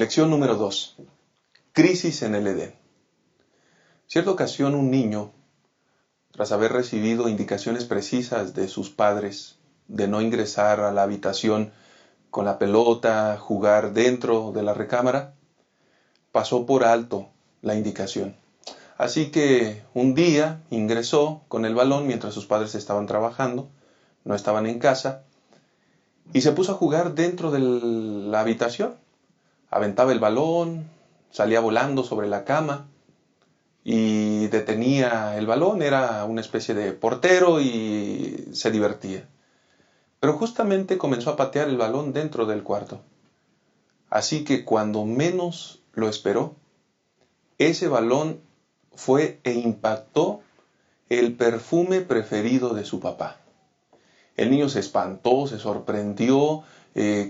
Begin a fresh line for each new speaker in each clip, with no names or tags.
Lección número 2. Crisis en el Edén. Cierta ocasión un niño, tras haber recibido indicaciones precisas de sus padres de no ingresar a la habitación con la pelota, jugar dentro de la recámara, pasó por alto la indicación. Así que un día ingresó con el balón mientras sus padres estaban trabajando, no estaban en casa, y se puso a jugar dentro de la habitación. Aventaba el balón, salía volando sobre la cama y detenía el balón, era una especie de portero y se divertía. Pero justamente comenzó a patear el balón dentro del cuarto. Así que cuando menos lo esperó, ese balón fue e impactó el perfume preferido de su papá. El niño se espantó, se sorprendió,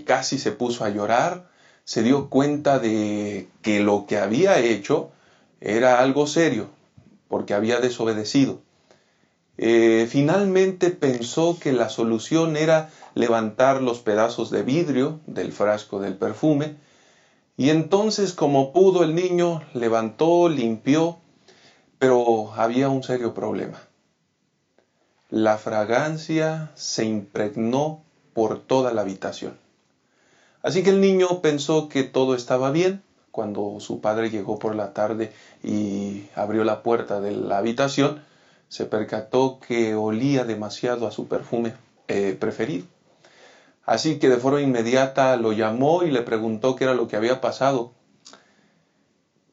casi se puso a llorar. Se dio cuenta de que lo que había hecho era algo serio, porque había desobedecido. Finalmente pensó que la solución era levantar los pedazos de vidrio del frasco del perfume, y entonces, como pudo, el niño levantó, limpió, pero había un serio problema. La fragancia se impregnó por toda la habitación. Así que el niño pensó que todo estaba bien. Cuando su padre llegó por la tarde y abrió la puerta de la habitación, se percató que olía demasiado a su perfume preferido. Así que de forma inmediata lo llamó y le preguntó qué era lo que había pasado.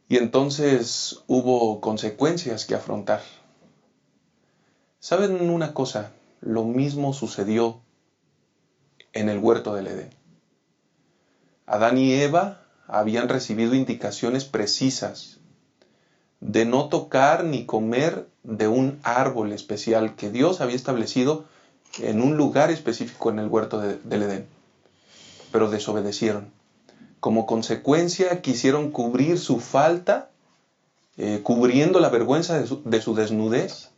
Y entonces hubo consecuencias que afrontar. ¿Saben una cosa? Lo mismo sucedió en el huerto del Edén. Adán y Eva habían recibido indicaciones precisas de no tocar ni comer de un árbol especial que Dios había establecido en un lugar específico en el huerto del Edén. Pero desobedecieron. Como consecuencia quisieron cubrir su falta, cubriendo la vergüenza de su desnudez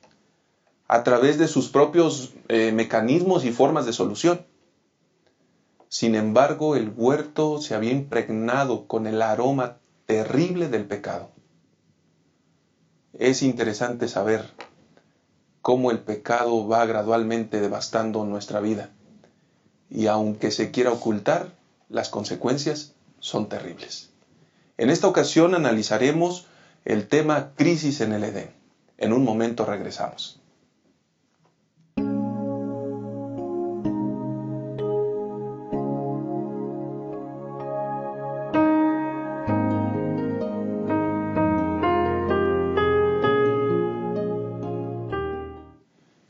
a través de sus propios mecanismos y formas de solución. Sin embargo, el huerto se había impregnado con el aroma terrible del pecado. Es interesante saber cómo el pecado va gradualmente devastando nuestra vida. Y aunque se quiera ocultar, las consecuencias son terribles. En esta ocasión analizaremos el tema crisis en el Edén. En un momento regresamos.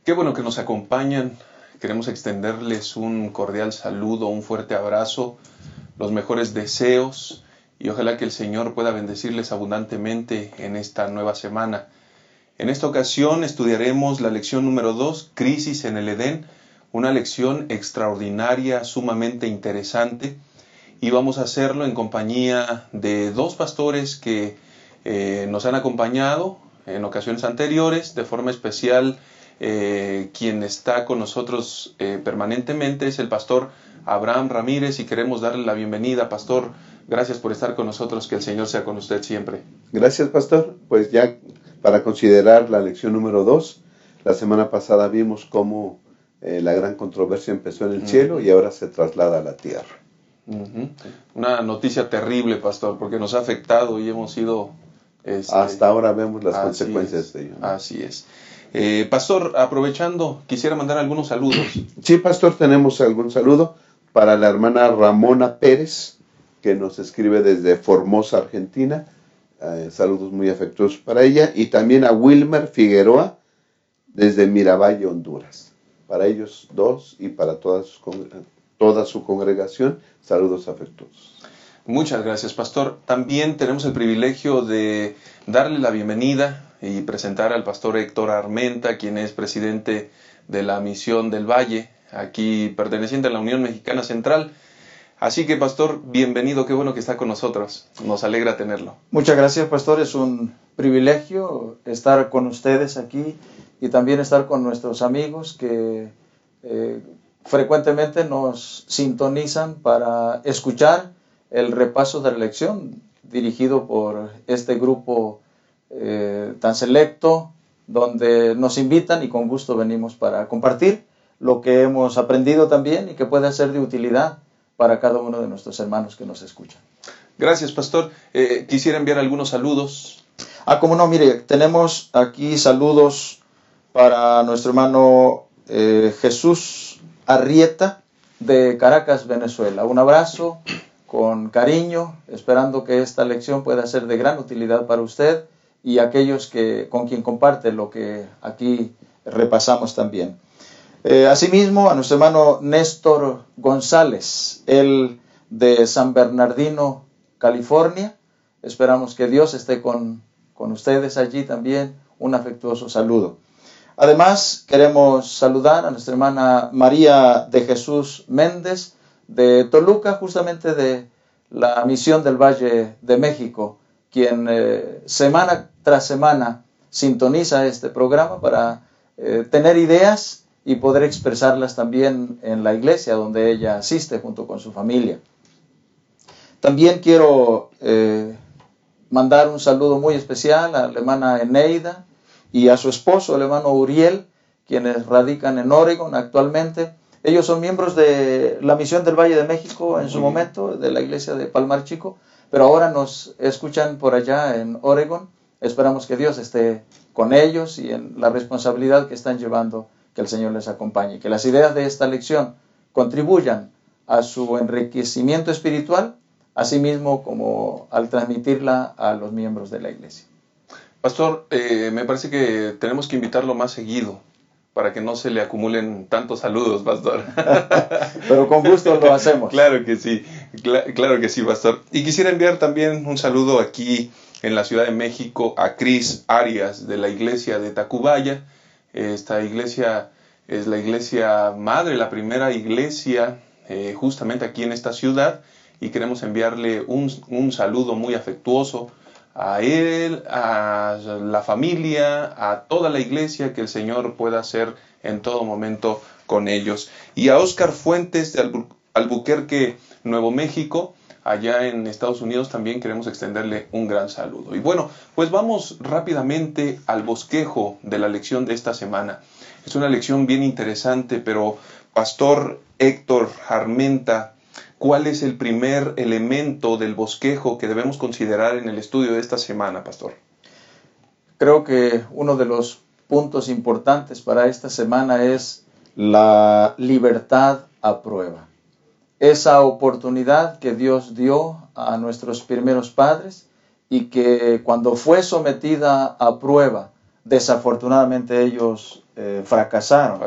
Qué bueno que nos acompañan. Queremos extenderles un cordial saludo, un fuerte abrazo, los mejores deseos y ojalá que el Señor pueda bendecirles abundantemente en esta nueva semana. En esta ocasión estudiaremos la lección número 2, Crisis en el Edén, una lección extraordinaria, sumamente interesante, y vamos a hacerlo en compañía de dos pastores que nos han acompañado en ocasiones anteriores, de forma especial. Quien está con nosotros permanentemente es el pastor Abraham Ramírez y queremos darle la bienvenida. Pastor, gracias por estar con nosotros, que el Señor sea con usted siempre.
Gracias, pastor. Pues ya para considerar la lección número 2, la semana pasada vimos cómo la gran controversia empezó en el cielo y ahora se traslada a la tierra.
Una noticia terrible, pastor, porque nos ha afectado y hemos sido...
hasta ahora vemos las consecuencias de ello, ¿no?
Así es. Pastor, aprovechando, quisiera mandar algunos saludos.
Sí, pastor, tenemos algún saludo para la hermana Ramona Pérez, que nos escribe desde Formosa, Argentina. Saludos muy afectuosos para ella. Y también a Wilmer Figueroa, desde Miravalle, Honduras. Para ellos dos y para toda su congregación, saludos afectuosos.
Muchas gracias, pastor. También tenemos el privilegio de darle la bienvenida y presentar al pastor Héctor Armenta, quien es presidente de la Misión del Valle, aquí perteneciente a la Unión Mexicana Central. Así que, pastor, bienvenido, qué bueno que está con nosotros. Nos alegra tenerlo.
Muchas gracias, pastor. Es un privilegio estar con ustedes aquí y también estar con nuestros amigos que frecuentemente nos sintonizan para escuchar el repaso de la lección dirigido por este grupo tan selecto, donde nos invitan y con gusto venimos para compartir lo que hemos aprendido también y que pueda ser de utilidad para cada uno de nuestros hermanos que nos escuchan.
Gracias, pastor. Quisiera enviar algunos saludos.
Como no, mire, tenemos aquí saludos para nuestro hermano Jesús Arrieta de Caracas, Venezuela. Un abrazo con cariño, esperando que esta lección pueda ser de gran utilidad para usted y aquellos con quien comparte lo que aquí repasamos también. Asimismo, a nuestro hermano Néstor González, él de San Bernardino, California. Esperamos que Dios esté con ustedes allí también. Un afectuoso saludo. Además, queremos saludar a nuestra hermana María de Jesús Méndez de Toluca, justamente de la Misión del Valle de México, quien semana tras semana sintoniza este programa para tener ideas y poder expresarlas también en la iglesia donde ella asiste junto con su familia. También quiero mandar un saludo muy especial a la hermana Eneida y a su esposo, el hermano Uriel, quienes radican en Oregon actualmente. Ellos son miembros de la Misión del Valle de México en su momento, de la iglesia de Palmar Chico, pero ahora nos escuchan por allá en Oregon. Esperamos que Dios esté con ellos y en la responsabilidad que están llevando, que el Señor les acompañe. Que las ideas de esta lección contribuyan a su enriquecimiento espiritual, así mismo como al transmitirla a los miembros de la iglesia.
Pastor, me parece que tenemos que invitarlo más seguido para que no se le acumulen tantos saludos, pastor.
Pero con gusto lo hacemos.
Claro que sí, claro que sí, pastor. Y quisiera enviar también un saludo aquí en la Ciudad de México a Cris Arias de la iglesia de Tacubaya. Esta iglesia es la iglesia madre, la primera iglesia justamente aquí en esta ciudad, y queremos enviarle un saludo muy afectuoso a él, a la familia, a toda la iglesia, que el Señor pueda hacer en todo momento con ellos. Y a Oscar Fuentes de Albuquerque, Nuevo México, allá en Estados Unidos, también queremos extenderle un gran saludo. Y bueno, pues vamos rápidamente al bosquejo de la lección de esta semana. Es una lección bien interesante, pero Pastor Héctor Armenta, ¿cuál es el primer elemento del bosquejo que debemos considerar en el estudio de esta semana, pastor?
Creo que uno de los puntos importantes para esta semana es la libertad a prueba. Esa oportunidad que Dios dio a nuestros primeros padres y que cuando fue sometida a prueba, desafortunadamente ellos fracasaron.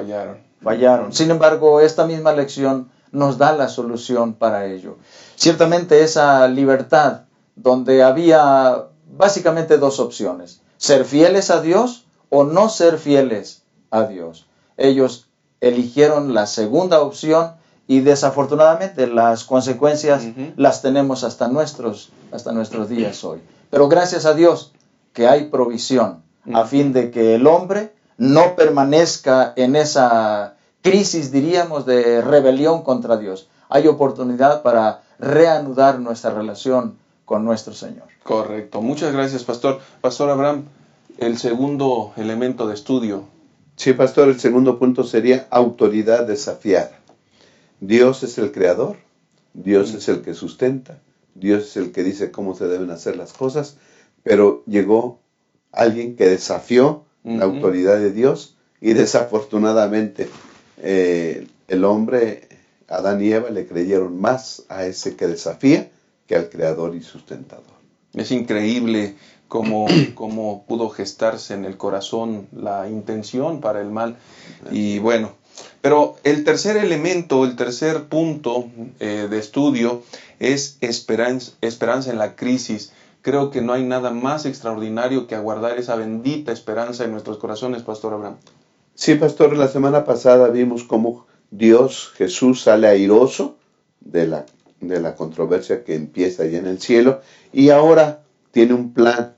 Fallaron. Sin embargo, esta misma lección nos da la solución para ello. Ciertamente esa libertad donde había básicamente dos opciones: ser fieles a Dios o no ser fieles a Dios. Ellos eligieron la segunda opción y desafortunadamente las consecuencias las tenemos hasta nuestros días hoy. Pero gracias a Dios que hay provisión a fin de que el hombre no permanezca en esa crisis, diríamos, de rebelión contra Dios. Hay oportunidad para reanudar nuestra relación con nuestro Señor.
Correcto. Muchas gracias, pastor. Pastor Abraham, el segundo elemento de estudio.
Sí, pastor, el segundo punto sería autoridad desafiada. Dios es el creador, Dios es el que sustenta, Dios es el que dice cómo se deben hacer las cosas, pero llegó alguien que desafió la autoridad de Dios y desafortunadamente el hombre, Adán y Eva, le creyeron más a ese que desafía que al creador y sustentador.
Es increíble cómo pudo gestarse en el corazón la intención para el mal. Y bueno, pero el tercer elemento, el tercer punto de estudio es esperanza en la crisis. Creo que no hay nada más extraordinario que aguardar esa bendita esperanza en nuestros corazones, Pastor Abraham.
Sí, pastor, la semana pasada vimos cómo Dios, Jesús, sale airoso de la controversia que empieza allá en el cielo y ahora tiene un plan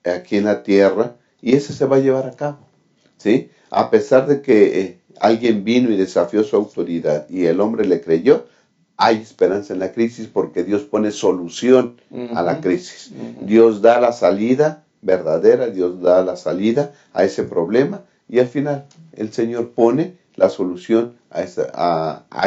aquí en la tierra y ese se va a llevar a cabo, ¿sí? A pesar de que alguien vino y desafió su autoridad y el hombre le creyó, hay esperanza en la crisis porque Dios pone solución a la crisis.
Ujú.
Dios da la salida verdadera, Dios da la salida a ese problema y al final el Señor pone la solución a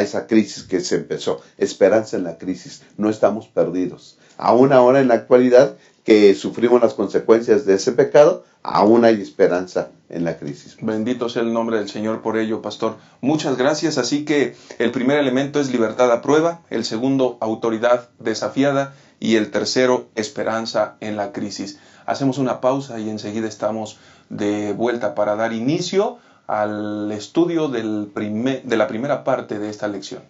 esa crisis que se empezó. Esperanza en la crisis. No estamos perdidos. Aún ahora en la actualidad que sufrimos las consecuencias de ese pecado, aún hay esperanza en la crisis.
Bendito sea el nombre del Señor por ello, pastor. Muchas gracias. Así que el primer elemento es libertad a prueba, el segundo, autoridad desafiada y el tercero, esperanza en la crisis. Hacemos una pausa y enseguida estamos de vuelta para dar inicio al estudio de la primera parte de esta lección.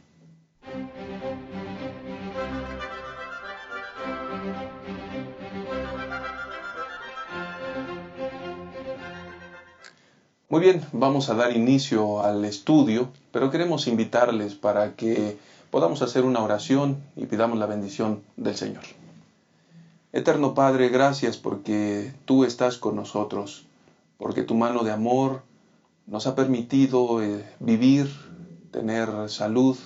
Muy bien, vamos a dar inicio al estudio, pero queremos invitarles para que podamos hacer una oración y pidamos la bendición del Señor. Eterno Padre, gracias porque tú estás con nosotros, porque tu mano de amor nos ha permitido vivir, tener salud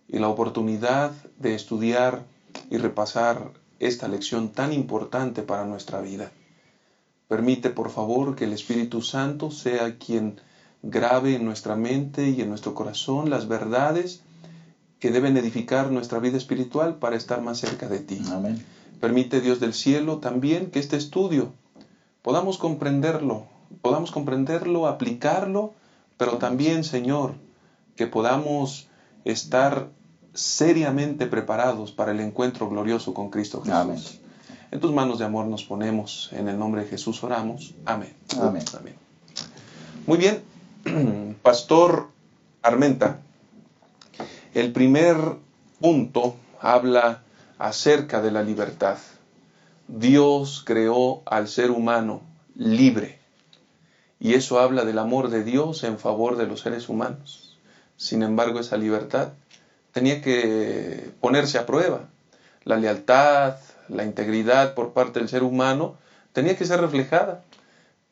y la oportunidad de estudiar y repasar esta lección tan importante para nuestra vida. Permite, por favor, que el Espíritu Santo sea quien grabe en nuestra mente y en nuestro corazón las verdades que deben edificar nuestra vida espiritual para estar más cerca de ti.
Amén.
Permite, Dios del cielo, también que este estudio podamos comprenderlo, aplicarlo, pero también, Señor, que podamos estar seriamente preparados para el encuentro glorioso con Cristo Jesús.
Amén.
En tus manos de amor nos ponemos, en el nombre de Jesús oramos. Amén.
Amén.
Amén. Muy bien, Pastor Armenta, el primer punto habla acerca de la libertad. Dios creó al ser humano libre, y eso habla del amor de Dios en favor de los seres humanos. Sin embargo, esa libertad tenía que ponerse a prueba. La lealtad, la integridad por parte del ser humano tenía que ser reflejada,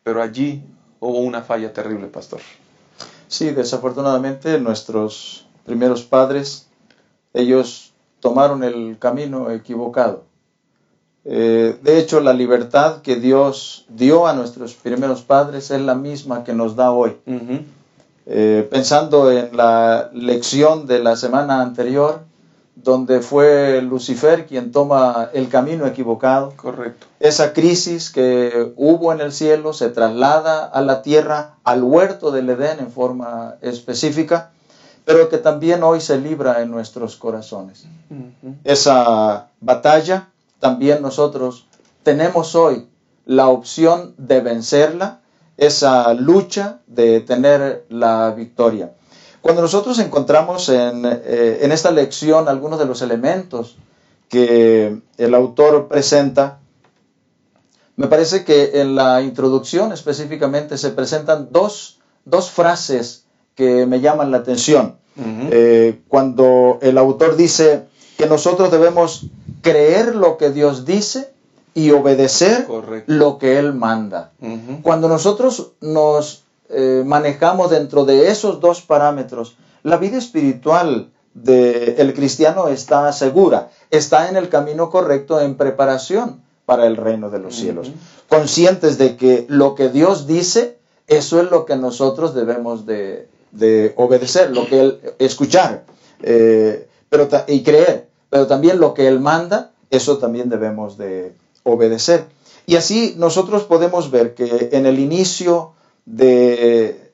pero allí hubo una falla terrible, pastor.
Sí, desafortunadamente nuestros primeros padres, ellos tomaron el camino equivocado. De hecho, la libertad que Dios dio a nuestros primeros padres es la misma que nos da hoy. Pensando en la lección de la semana anterior, donde fue Lucifer quien toma el camino equivocado.
Correcto.
Esa crisis que hubo en el cielo se traslada a la tierra, al huerto del Edén en forma específica, pero que también hoy se libra en nuestros corazones. Esa batalla también nosotros tenemos hoy la opción de vencerla, esa lucha de tener la victoria. Cuando nosotros encontramos en esta lección algunos de los elementos que el autor presenta, me parece que en la introducción específicamente se presentan dos frases que me llaman la atención. Cuando el autor dice que nosotros debemos creer lo que Dios dice y obedecer
Correcto.
lo que Él manda. Cuando nosotros nos manejamos dentro de esos dos parámetros, la vida espiritual del cristiano está segura, está en el camino correcto en preparación para el reino de los cielos. Conscientes de que lo que Dios dice, eso es lo que nosotros debemos de obedecer, lo que Él escuchar y creer, pero también lo que Él manda, eso también debemos de obedecer. Y así nosotros podemos ver que en el inicio de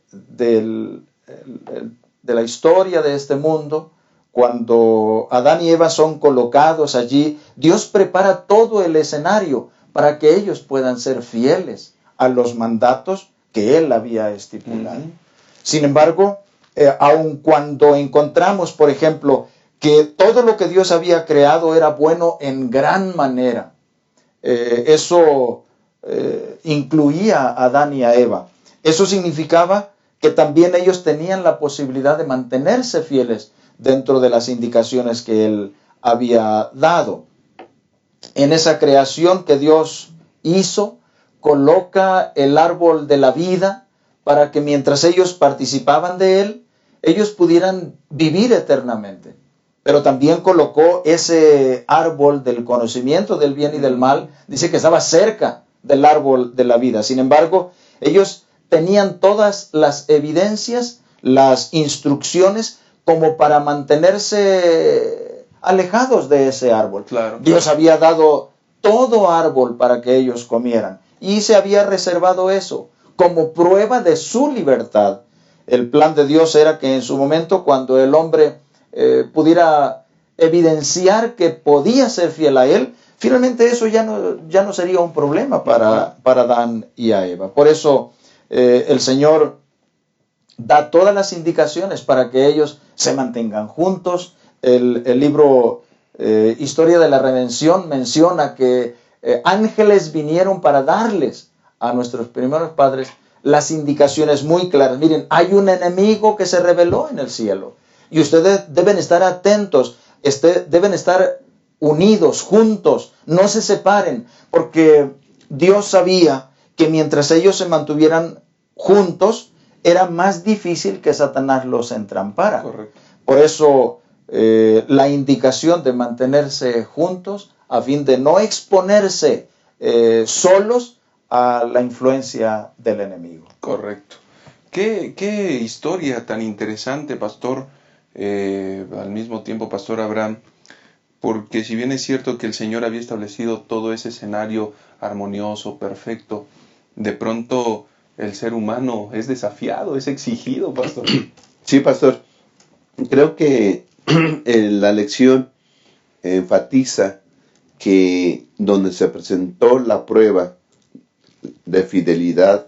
la historia de este mundo, cuando Adán y Eva son colocados allí, Dios prepara todo el escenario para que ellos puedan ser fieles a los mandatos que Él había estipulado. Sin embargo, aun cuando encontramos, por ejemplo, que todo lo que Dios había creado era bueno en gran manera, eso incluía a Adán y a Eva. Eso significaba que también ellos tenían la posibilidad de mantenerse fieles dentro de las indicaciones que Él había dado. En esa creación que Dios hizo, coloca el árbol de la vida para que mientras ellos participaban de Él, ellos pudieran vivir eternamente. pero también colocó ese árbol del conocimiento del bien y del mal, dice que estaba cerca del árbol de la vida. Sin embargo, ellos tenían todas las evidencias, las instrucciones, como para mantenerse alejados de ese árbol.
Claro.
Dios había dado todo árbol para que ellos comieran, y se había reservado eso como prueba de su libertad. El plan de Dios era que en su momento, cuando el hombre pudiera evidenciar que podía ser fiel a él, finalmente eso ya no sería un problema para Adán y a Eva. Por eso el Señor da todas las indicaciones para que ellos se mantengan juntos. El libro Historia de la Redención menciona que ángeles vinieron para darles a nuestros primeros padres las indicaciones muy claras. Miren, hay un enemigo que se rebeló en el cielo y ustedes deben estar atentos, deben estar unidos, juntos, no se separen, porque Dios sabía que mientras ellos se mantuvieran juntos, era más difícil que Satanás los entrampara.
Correcto.
Por eso la indicación de mantenerse juntos a fin de no exponerse solos a la influencia del enemigo.
Correcto. Qué historia tan interesante, pastor, al mismo tiempo, pastor Abraham, porque si bien es cierto que el Señor había establecido todo ese escenario armonioso, perfecto, de pronto el ser humano es desafiado, es exigido, pastor.
Sí, pastor. Creo que la lección enfatiza que donde se presentó la prueba de fidelidad,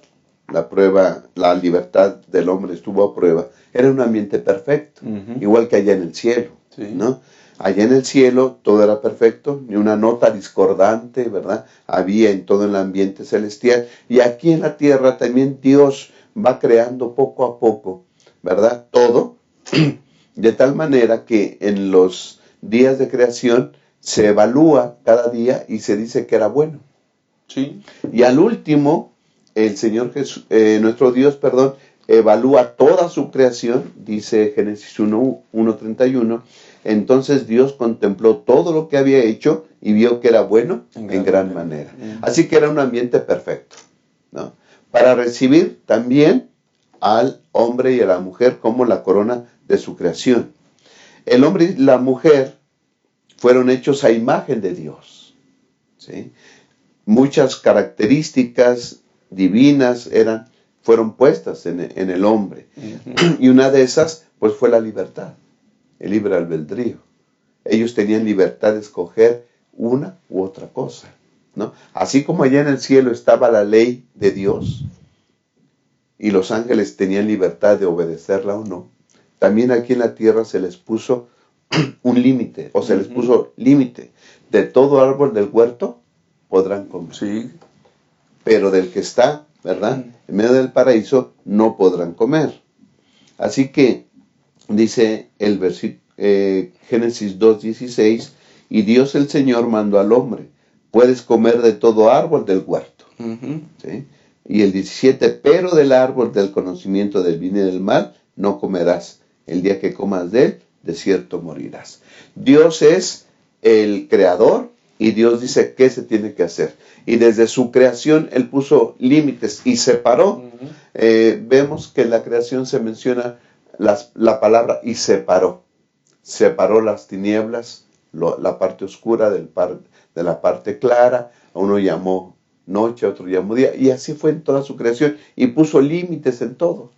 la libertad del hombre estuvo a prueba, era un ambiente perfecto, igual que allá en el cielo,
Sí.
¿no? Allá en el cielo todo era perfecto, ni una nota discordante, ¿verdad? Había en todo el ambiente celestial. Y aquí en la tierra también Dios va creando poco a poco, ¿verdad? Todo, de tal manera que en los días de creación se evalúa cada día y se dice que era bueno.
Sí.
Y al último, el Señor Jesús, nuestro Dios, evalúa toda su creación, dice Génesis 1:31. Entonces Dios contempló todo lo que había hecho y vio que era bueno en gran manera. Así que era un ambiente perfecto, ¿no? Para recibir también al hombre y a la mujer como la corona de su creación. El hombre y la mujer fueron hechos a imagen de Dios, ¿sí? Muchas características divinas fueron puestas en el hombre. Y una de esas pues fue la libertad, el libre albedrío. Ellos tenían libertad de escoger una u otra cosa, ¿no? Así como allá en el cielo estaba la ley de Dios y los ángeles tenían libertad de obedecerla o no, también aquí en la tierra se les puso un límite, o se les puso límite. De todo árbol del huerto podrán comer.
Sí.
Pero del que está, ¿verdad?, en medio del paraíso, no podrán comer. Así que, dice el Génesis 2:16, y Dios el Señor mandó al hombre, puedes comer de todo árbol del huerto. ¿Sí? Y el 17, pero del árbol del conocimiento del bien y del mal no comerás. El día que comas de él, de cierto morirás. Dios es el creador y Dios dice qué se tiene que hacer. Y desde su creación Él puso límites y separó. Vemos que en la creación se menciona la palabra y separó. Separó las tinieblas, la parte oscura de la parte clara. A uno llamó noche, a otro llamó día. Y así fue en toda su creación. Y puso límites en todo.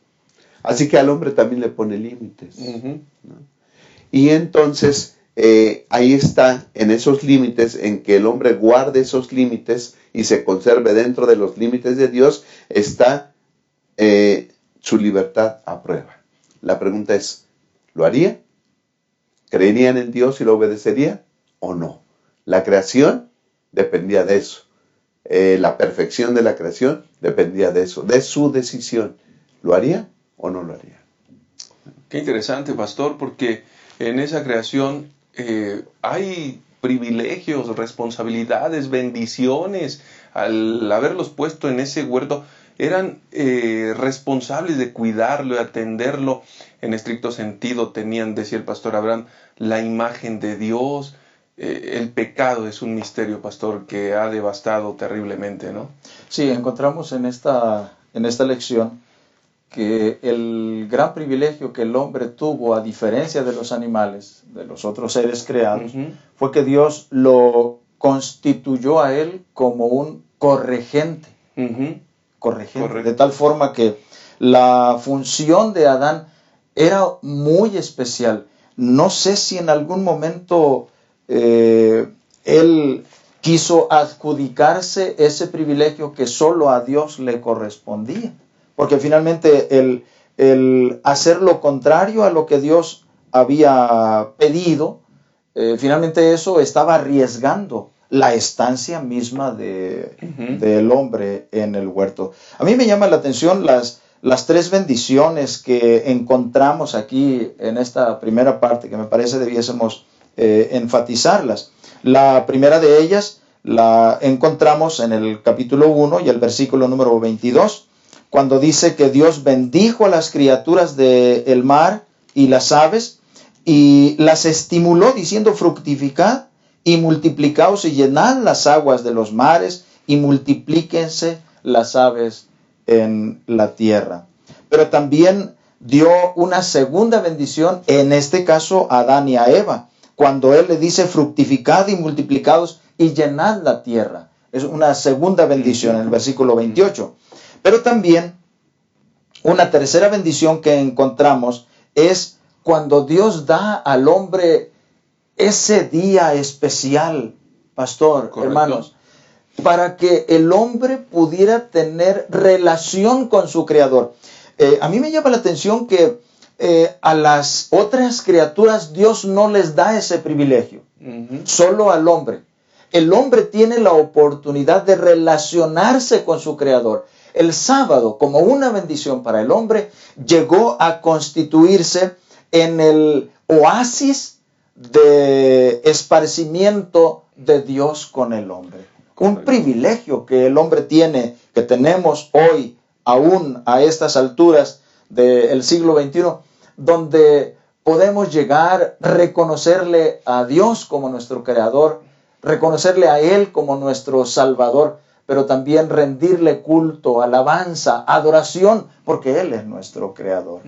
Así que al hombre también le pone límites, ¿no? Y entonces ahí está, en esos límites, en que el hombre guarde esos límites y se conserve dentro de los límites de Dios, está su libertad a prueba. La pregunta es, ¿lo haría? ¿Creerían en Dios y lo obedecería o no? La creación dependía de eso. La perfección de la creación dependía de eso, de su decisión. ¿Lo haría o no lo haría?
Qué interesante, pastor, porque en esa creación hay privilegios, responsabilidades, bendiciones al haberlos puesto en ese huerto. eran responsables de cuidarlo, de atenderlo en estricto sentido. Tenían, decía el pastor Abraham, la imagen de Dios. El pecado es un misterio, pastor, que ha devastado terriblemente, ¿no?
Sí, encontramos en esta lección que el gran privilegio que el hombre tuvo, a diferencia de los animales, de los otros seres creados, fue que Dios lo constituyó a él como un corregente. Corregente. De tal forma que la función de Adán era muy especial. No sé si en algún momento él quiso adjudicarse ese privilegio que solo a Dios le correspondía. Porque finalmente el hacer lo contrario a lo que Dios había pedido, finalmente eso estaba arriesgando la estancia misma del hombre en el huerto. A mí me llama la atención las tres bendiciones que encontramos aquí en esta primera parte, que me parece debiésemos enfatizarlas. La primera de ellas la encontramos en el capítulo 1 y el versículo número 22, cuando dice que Dios bendijo a las criaturas del mar y las aves y las estimuló diciendo: fructificad y multiplicaos y llenad las aguas de los mares y multiplíquense las aves en la tierra. Pero también dio una segunda bendición, en este caso a Adán y a Eva, cuando él le dice: fructificad y multiplicaos y llenad la tierra. Es una segunda bendición en el versículo 28. Pero también una tercera bendición que encontramos es cuando Dios da al hombre ese día especial, pastor,
correcto,
hermanos, para que el hombre pudiera tener relación con su Creador. A mí me llama la atención que a las otras criaturas Dios no les da ese privilegio, solo al hombre. El hombre tiene la oportunidad de relacionarse con su Creador. El sábado, como una bendición para el hombre, llegó a constituirse en el oasis de esparcimiento de Dios con el hombre. Un privilegio que el hombre tiene, que tenemos hoy, aún a estas alturas del siglo XXI, donde podemos llegar a reconocerle a Dios como nuestro Creador, reconocerle a Él como nuestro Salvador, pero también rendirle culto, alabanza, adoración, porque Él es nuestro Creador.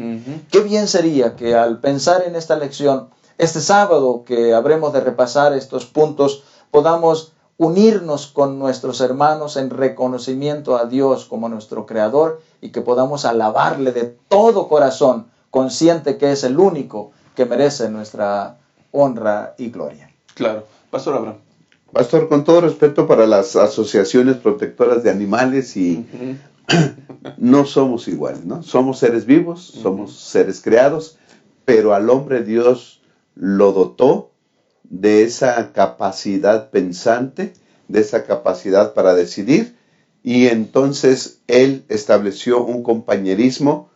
Qué bien sería que al pensar en esta lección, este sábado que habremos de repasar estos puntos, podamos unirnos con nuestros hermanos en reconocimiento a Dios como nuestro Creador y que podamos alabarle de todo corazón, consciente que es el único que merece nuestra honra y gloria.
Claro. Pastor Abraham.
Pastor, con todo respeto para las asociaciones protectoras de animales, y no somos iguales, ¿no? Somos seres vivos, somos seres creados, pero al hombre Dios lo dotó de esa capacidad pensante, de esa capacidad para decidir, y entonces Él estableció un compañerismo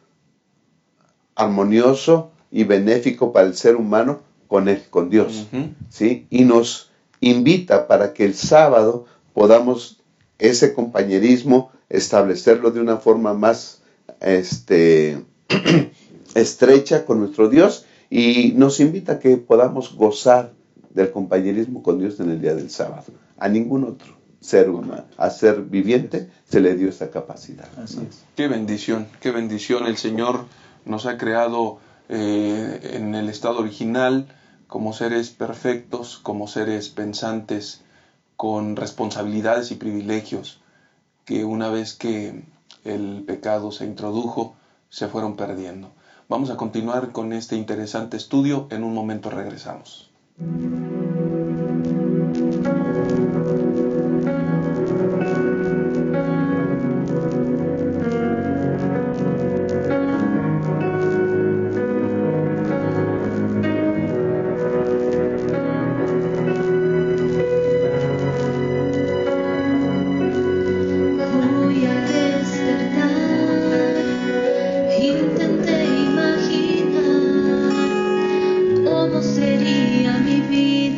armonioso y benéfico para el ser humano con Él, con Dios, ¿sí? Y nos invita para que el sábado podamos ese compañerismo establecerlo de una forma más estrecha con nuestro Dios, y nos invita a que podamos gozar del compañerismo con Dios en el día del sábado. A ningún otro ser humano, a ser viviente, se le dio esa capacidad.
Así es.
Qué bendición, qué bendición. El Señor nos ha creado en el estado original como seres perfectos, como seres pensantes, con responsabilidades y privilegios que una vez que el pecado se introdujo, se fueron perdiendo. Vamos a continuar con este interesante estudio. En un momento regresamos.
Intenté imaginar cómo sería mi vida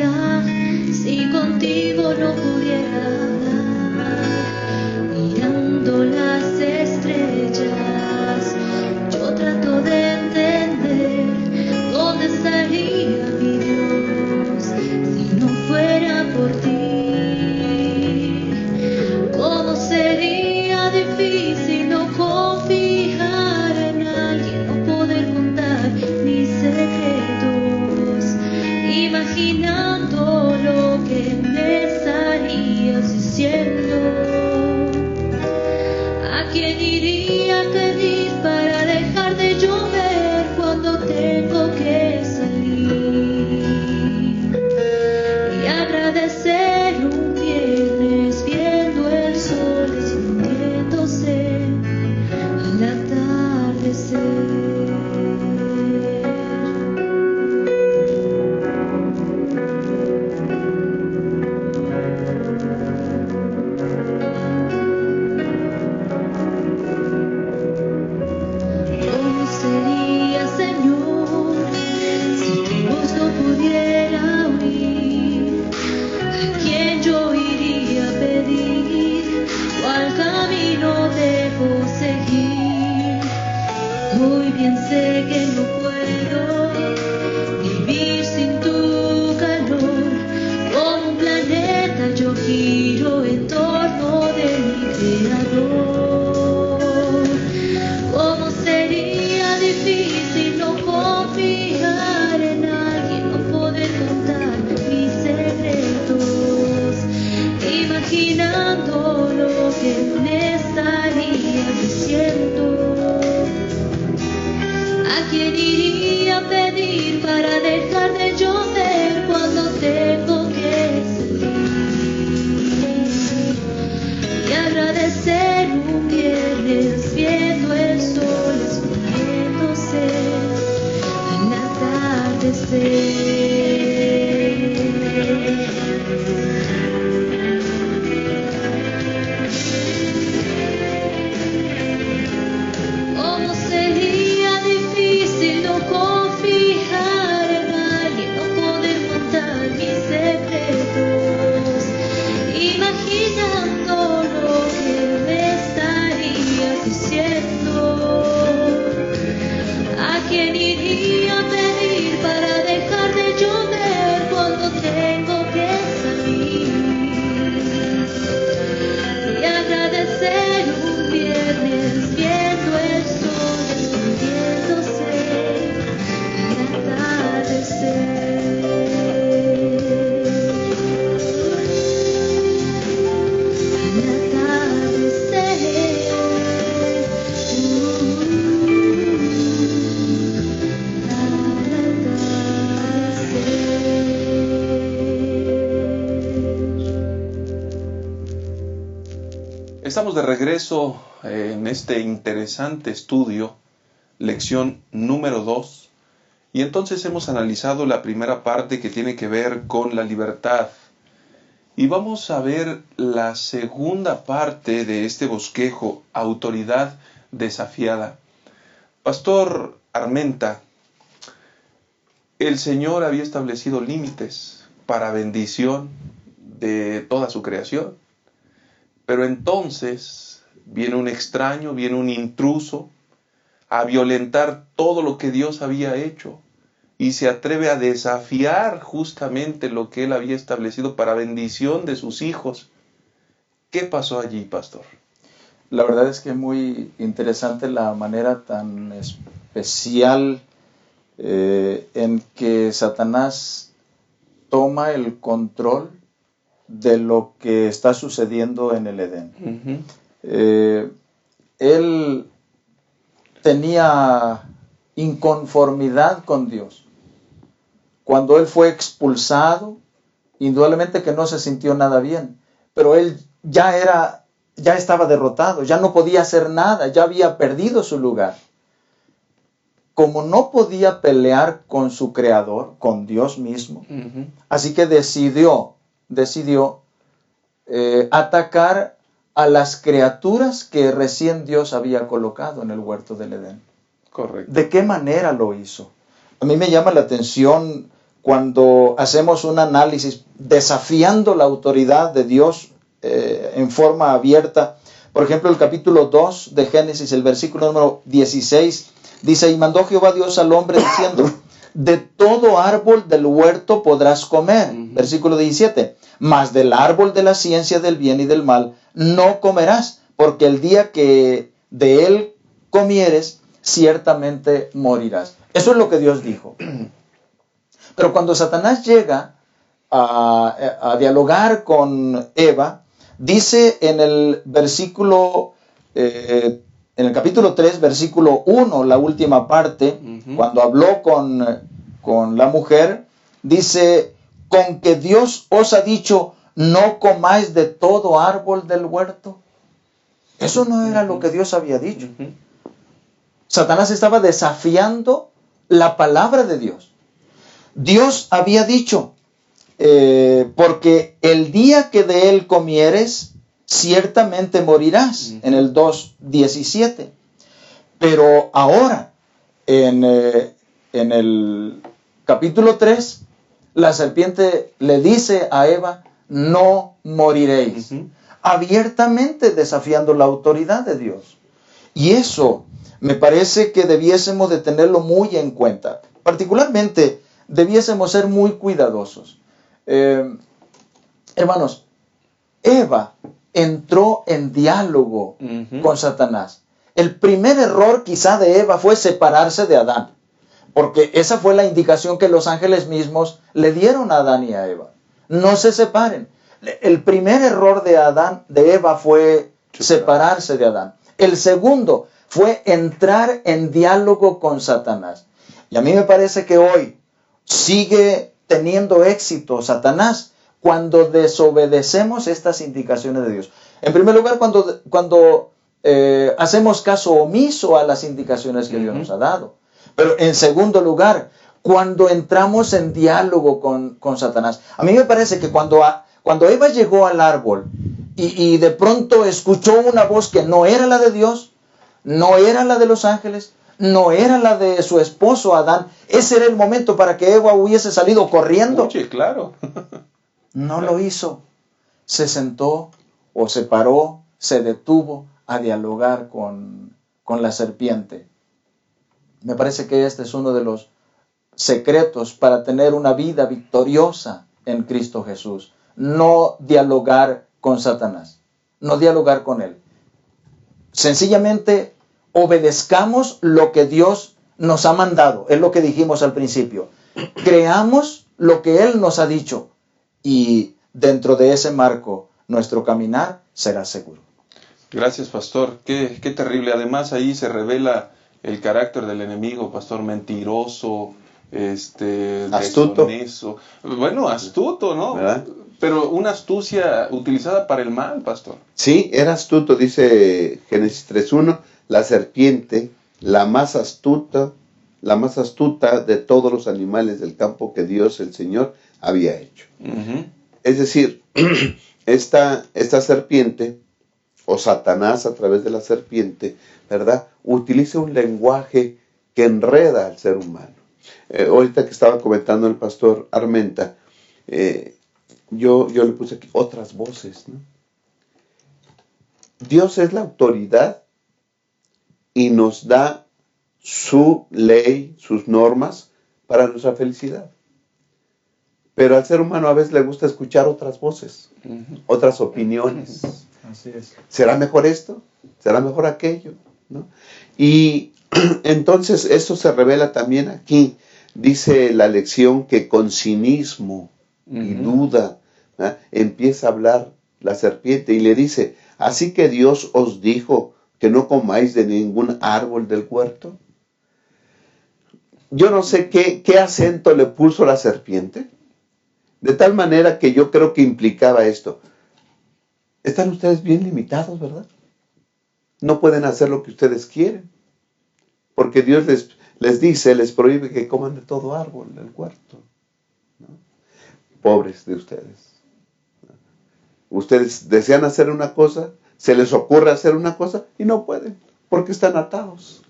Estamos de regreso en este interesante estudio, lección número 2, y entonces hemos analizado la primera parte que tiene que ver con la libertad. Y vamos a ver la segunda parte de este bosquejo, autoridad desafiada. Pastor Armenta, el Señor había establecido límites para bendición de toda su creación. Pero entonces viene un extraño, viene un intruso a violentar todo lo que Dios había hecho y se atreve a desafiar justamente lo que Él había establecido para bendición de sus hijos. ¿Qué pasó allí, pastor?
La verdad es que es muy interesante la manera tan especial en que Satanás toma el control de lo que está sucediendo en el Edén. Él tenía inconformidad con Dios. Cuando él fue expulsado, indudablemente que no se sintió nada bien, pero él ya estaba derrotado, ya no podía hacer nada, ya había perdido su lugar. Como no podía pelear con su creador, con Dios mismo, así que decidió atacar a las criaturas que recién Dios había colocado en el huerto del Edén.
Correcto.
¿De qué manera lo hizo? A mí me llama la atención cuando hacemos un análisis desafiando la autoridad de Dios en forma abierta. Por ejemplo, el capítulo 2 de Génesis, el versículo número 16, dice: y mandó Jehová Dios al hombre diciendo: de todo árbol del huerto podrás comer. Versículo 17. Mas del árbol de la ciencia del bien y del mal no comerás, porque el día que de él comieres, ciertamente morirás. Eso es lo que Dios dijo. Pero cuando Satanás llega a dialogar con Eva, dice en el versículo, en el capítulo 3, versículo 1, la última parte, cuando habló con la mujer, dice: con que Dios os ha dicho, no comáis de todo árbol del huerto. Eso no era lo que Dios había dicho. Satanás estaba desafiando la palabra de Dios. Dios había dicho, porque el día que de él comieres, ciertamente morirás, en el 2:17. Pero ahora, en el capítulo 3, la serpiente le dice a Eva, no moriréis, abiertamente desafiando la autoridad de Dios. Y eso me parece que debiésemos de tenerlo muy en cuenta. Particularmente, debiésemos ser muy cuidadosos. Hermanos, Eva entró en diálogo con Satanás. El primer error quizá de Eva fue separarse de Adán, porque esa fue la indicación que los ángeles mismos le dieron a Adán y a Eva. No se separen. El primer error de Eva fue separarse de Adán. El segundo fue entrar en diálogo con Satanás. Y a mí me parece que hoy sigue teniendo éxito Satanás cuando desobedecemos estas indicaciones de Dios. En primer lugar, cuando hacemos caso omiso a las indicaciones que Dios nos ha dado. Pero en segundo lugar, cuando entramos en diálogo con Satanás. A mí me parece que cuando Eva llegó al árbol y de pronto escuchó una voz que no era la de Dios, no era la de los ángeles, no era la de su esposo Adán, ese era el momento para que Eva hubiese salido corriendo.
Oye, claro.
No lo hizo. Se sentó o se paró, se detuvo a dialogar con la serpiente. Me parece que este es uno de los secretos para tener una vida victoriosa en Cristo Jesús. No dialogar con Satanás, no dialogar con él. Sencillamente obedezcamos lo que Dios nos ha mandado. Es lo que dijimos al principio. Creamos lo que Él nos ha dicho y dentro de ese marco nuestro caminar será seguro.
Gracias, pastor. Qué terrible. Además, ahí se revela el carácter del enemigo, pastor, mentiroso,
astuto.
deshonesto. Bueno, astuto, ¿no?
¿Verdad?
Pero una astucia utilizada para el mal, pastor.
Sí, era astuto, dice Génesis 3:1, la serpiente, la más astuta de todos los animales del campo que Dios, el Señor, había hecho. Es decir, esta serpiente, o Satanás a través de la serpiente, ¿verdad?, utiliza un lenguaje que enreda al ser humano. Ahorita que estaba comentando el pastor Armenta, yo le puse aquí otras voces, ¿no? Dios es la autoridad y nos da su ley, sus normas para nuestra felicidad. Pero al ser humano a veces le gusta escuchar otras voces, otras opiniones.
Así es.
¿Será mejor esto? ¿Será mejor aquello? ¿No? Y entonces esto se revela también aquí. Dice la lección que con cinismo y duda, ¿verdad?, empieza a hablar la serpiente y le dice, ¿así que Dios os dijo que no comáis de ningún árbol del huerto? Yo no sé qué acento le puso la serpiente, de tal manera que yo creo que implicaba esto. Están ustedes bien limitados, ¿verdad? No pueden hacer lo que ustedes quieren, porque Dios les prohíbe que coman de todo árbol del huerto, ¿no? Pobres de ustedes. Ustedes desean hacer una cosa, se les ocurre hacer una cosa y no pueden, porque están atados.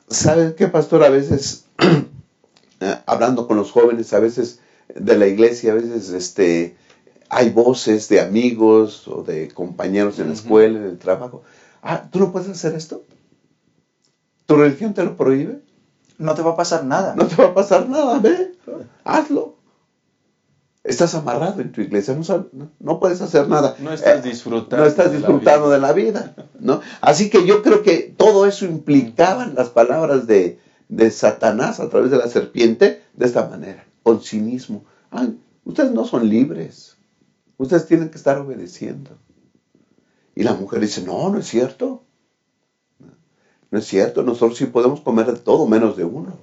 ¿Saben qué, pastor? A veces, hablando con los jóvenes, a veces de la iglesia, a veces hay voces de amigos o de compañeros en la escuela, en el trabajo. ¿Tú no puedes hacer esto? ¿Tu religión te lo prohíbe?
No te va a pasar nada.
No te va a pasar nada, ve, hazlo. Estás amarrado en tu iglesia, no puedes hacer nada.
No estás disfrutando.
No estás disfrutando de la vida, ¿no? Así que yo creo que todo eso implicaba las palabras de Satanás a través de la serpiente de esta manera, con cinismo. Ustedes no son libres, ustedes tienen que estar obedeciendo. Y la mujer dice, no es cierto. No es cierto, nosotros sí podemos comer de todo menos de uno.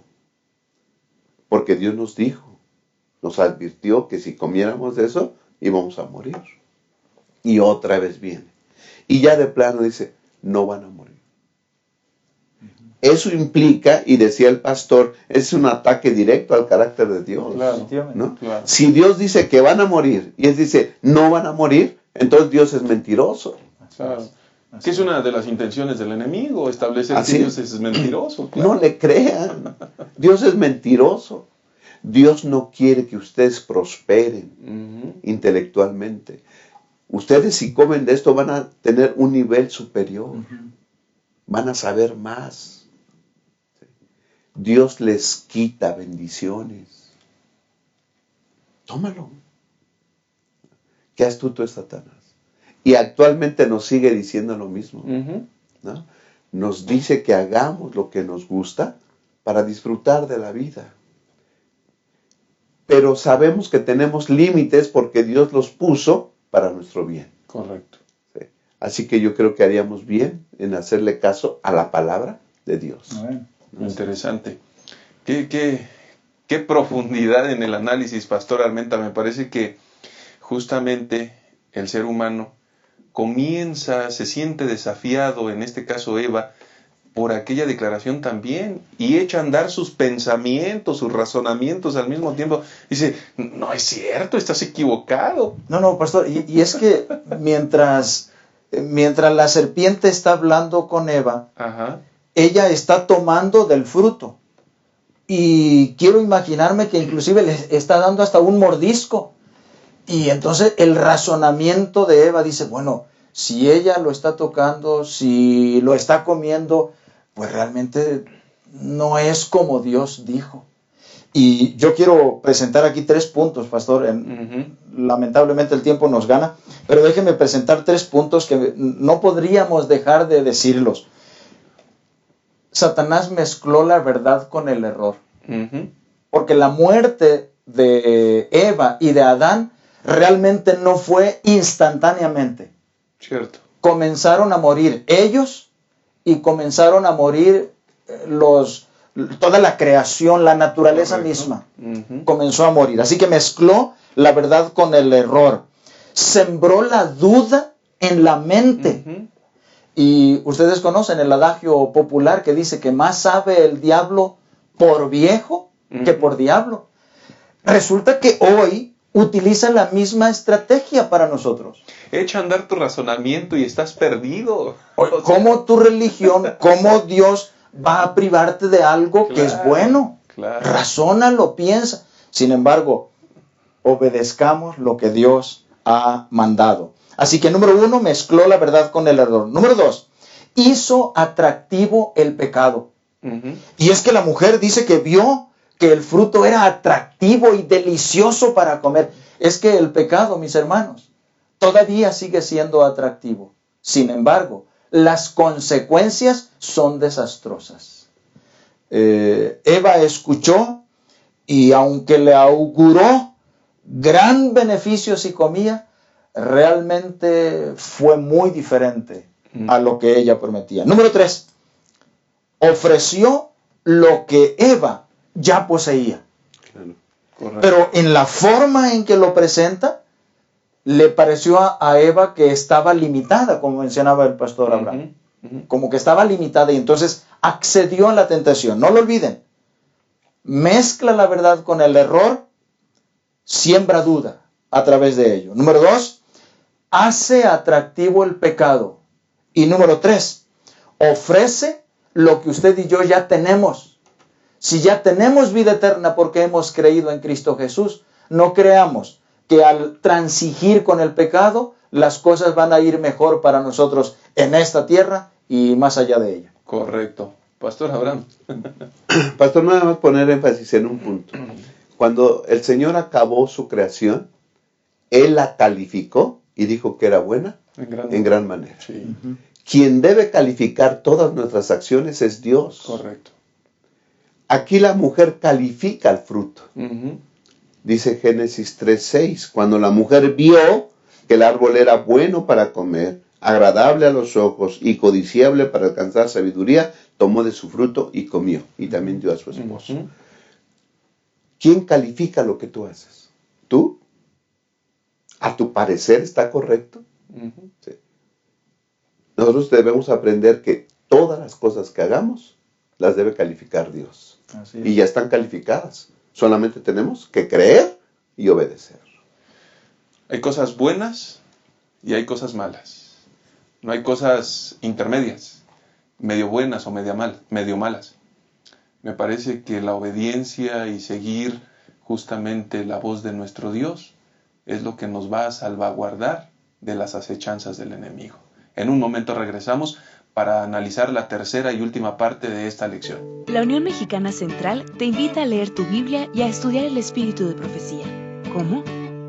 Porque Dios nos dijo, nos advirtió que si comiéramos de eso, íbamos a morir. Y otra vez viene. Y ya de plano dice, no van a morir. Eso implica, y decía el pastor, es un ataque directo al carácter de Dios.
Claro,
¿no?
claro.
Si Dios dice que van a morir y Él dice no van a morir, entonces Dios es mentiroso.
Claro. Que es una de las intenciones del enemigo, establecer
Así
que Dios es mentiroso. Claro.
No le crean. Dios es mentiroso. Dios no quiere que ustedes prosperen intelectualmente. Ustedes, si comen de esto, van a tener un nivel superior. Van a saber más. Dios les quita bendiciones. Tómalo. Qué astuto es Satanás. Y actualmente nos sigue diciendo lo mismo. ¿No? Nos dice que hagamos lo que nos gusta para disfrutar de la vida. Pero sabemos que tenemos límites porque Dios los puso para nuestro bien.
Correcto.
¿Sí? Así que yo creo que haríamos bien en hacerle caso a la palabra de Dios.
Interesante. Qué profundidad en el análisis, Pastor Armenta. Me parece que justamente el ser humano se siente desafiado, en este caso Eva, por aquella declaración también, y echa a andar sus pensamientos, sus razonamientos al mismo tiempo. Dice, no es cierto, estás equivocado.
No, pastor, y es que mientras la serpiente está hablando con Eva, ella está tomando del fruto. Y quiero imaginarme que inclusive le está dando hasta un mordisco. Y entonces el razonamiento de Eva dice, bueno, si ella lo está tocando, si lo está comiendo, pues realmente no es como Dios dijo. Y yo quiero presentar aquí 3 puntos, pastor. Lamentablemente el tiempo nos gana, pero déjeme presentar 3 puntos que no podríamos dejar de decirlos. Satanás mezcló la verdad con el error. Porque la muerte de Eva y de Adán realmente no fue instantáneamente.
Cierto.
Comenzaron a morir ellos y comenzaron a morir toda la creación, la naturaleza misma. Comenzó a morir. Así que mezcló la verdad con el error. Sembró la duda en la mente. Y ustedes conocen el adagio popular que dice que más sabe el diablo por viejo que por diablo. Resulta que hoy utiliza la misma estrategia para nosotros.
Echa a andar tu razonamiento y estás perdido.
¿Cómo tu religión, cómo Dios va a privarte de algo que es bueno? Razónalo, piensa. Sin embargo, obedezcamos lo que Dios ha mandado. Así que número 1, mezcló la verdad con el error. Número 2, hizo atractivo el pecado. Y es que la mujer dice que vio que el fruto era atractivo y delicioso para comer. Es que el pecado, mis hermanos, todavía sigue siendo atractivo. Sin embargo, las consecuencias son desastrosas. Eva escuchó y aunque le auguró gran beneficio si comía, realmente fue muy diferente a lo que ella prometía. Número 3, ofreció lo que Eva ya poseía.
Correcto.
Pero en la forma en que lo presenta, le pareció a Eva que estaba limitada, como mencionaba el pastor Abraham. Como que estaba limitada y entonces accedió a la tentación. No lo olviden. Mezcla la verdad con el error, siembra duda a través de ello. Número 2, hace atractivo el pecado. Y número 3, ofrece lo que usted y yo ya tenemos. Si ya tenemos vida eterna porque hemos creído en Cristo Jesús, no creamos que al transigir con el pecado, las cosas van a ir mejor para nosotros en esta tierra y más allá de ella.
Correcto. Pastor Abraham.
Pastor, nada más poner énfasis en un punto. Cuando el Señor acabó su creación, Él la calificó y dijo que era buena en gran manera.
Sí.
Quien debe calificar todas nuestras acciones es Dios.
Correcto.
Aquí la mujer califica el fruto. Dice Génesis 3:6, cuando la mujer vio que el árbol era bueno para comer, agradable a los ojos y codiciable para alcanzar sabiduría, tomó de su fruto y comió, y también dio a su esposo. ¿Quién califica lo que tú haces? ¿Tú? ¿A tu parecer está correcto? Sí. Nosotros debemos aprender que todas las cosas que hagamos las debe calificar Dios.
Así es.
Y ya están calificadas. Solamente tenemos que creer y obedecer.
Hay cosas buenas y hay cosas malas. No hay cosas intermedias, medio buenas o medio malas. Me parece que la obediencia y seguir justamente la voz de nuestro Dios es lo que nos va a salvaguardar de las acechanzas del enemigo. En un momento regresamos para analizar la tercera y última parte de esta lección.
La Unión Mexicana Central te invita a leer tu Biblia y a estudiar el espíritu de profecía. ¿Cómo?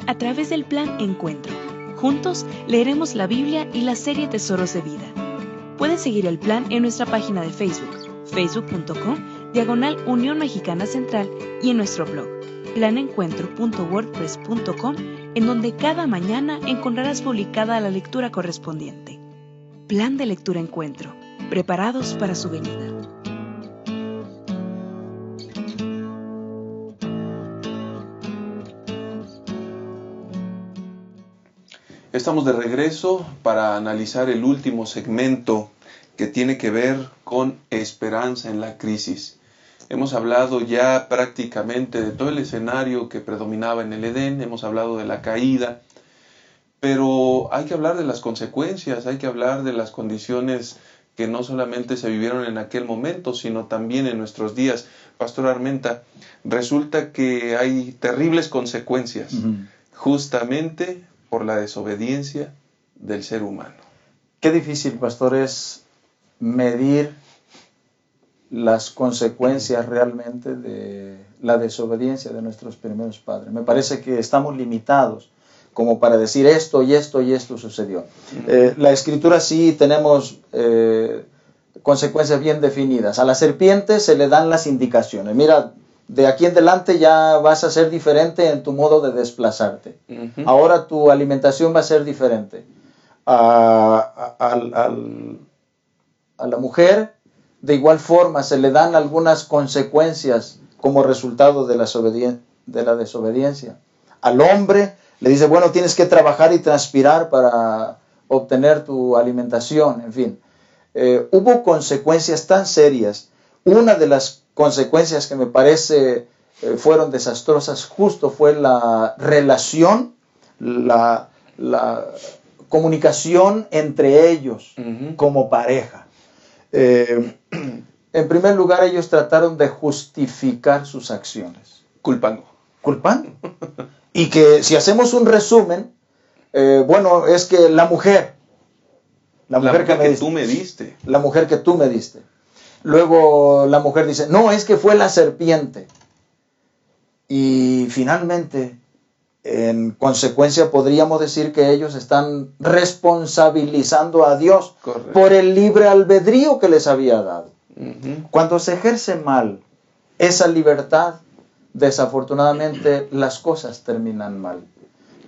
A través del Plan Encuentro. Juntos leeremos la Biblia y la serie Tesoros de Vida. Puedes seguir el plan en nuestra página de Facebook, facebook.com/Unión Mexicana Central, y en nuestro blog, planencuentro.wordpress.com, en donde cada mañana encontrarás publicada la lectura correspondiente. Plan de Lectura Encuentro, preparados para su venida.
Estamos de regreso para analizar el último segmento que tiene que ver con esperanza en la crisis. Hemos hablado ya prácticamente de todo el escenario que predominaba en el Edén, hemos hablado de la caída, pero hay que hablar de las consecuencias, hay que hablar de las condiciones que no solamente se vivieron en aquel momento, sino también en nuestros días. Pastor Armenta, resulta que hay terribles consecuencias, justamente por la desobediencia del ser humano.
Qué difícil, pastor, es medir las consecuencias realmente de la desobediencia de nuestros primeros padres. Me parece que estamos limitados como para decir esto y esto y esto sucedió. La Escritura sí tenemos consecuencias bien definidas. A la serpiente se le dan las indicaciones. Mira, de aquí en adelante ya vas a ser diferente en tu modo de desplazarte. Ahora tu alimentación va a ser diferente. A la mujer, de igual forma, se le dan algunas consecuencias como resultado de la desobediencia. Al hombre le dice, bueno, tienes que trabajar y transpirar para obtener tu alimentación, en fin. Hubo consecuencias tan serias. Una de las consecuencias que me parece fueron desastrosas justo fue la relación, la comunicación entre ellos como pareja. En primer lugar, ellos trataron de justificar sus acciones.
Culpando.
Y que si hacemos un resumen, bueno, es que la mujer
que tú me diste.
La mujer que tú me diste. Luego la mujer dice, no, es que fue la serpiente. Y finalmente, en consecuencia, podríamos decir que ellos están responsabilizando a Dios por el libre albedrío que les había dado. Cuando se ejerce mal esa libertad, desafortunadamente las cosas terminan mal.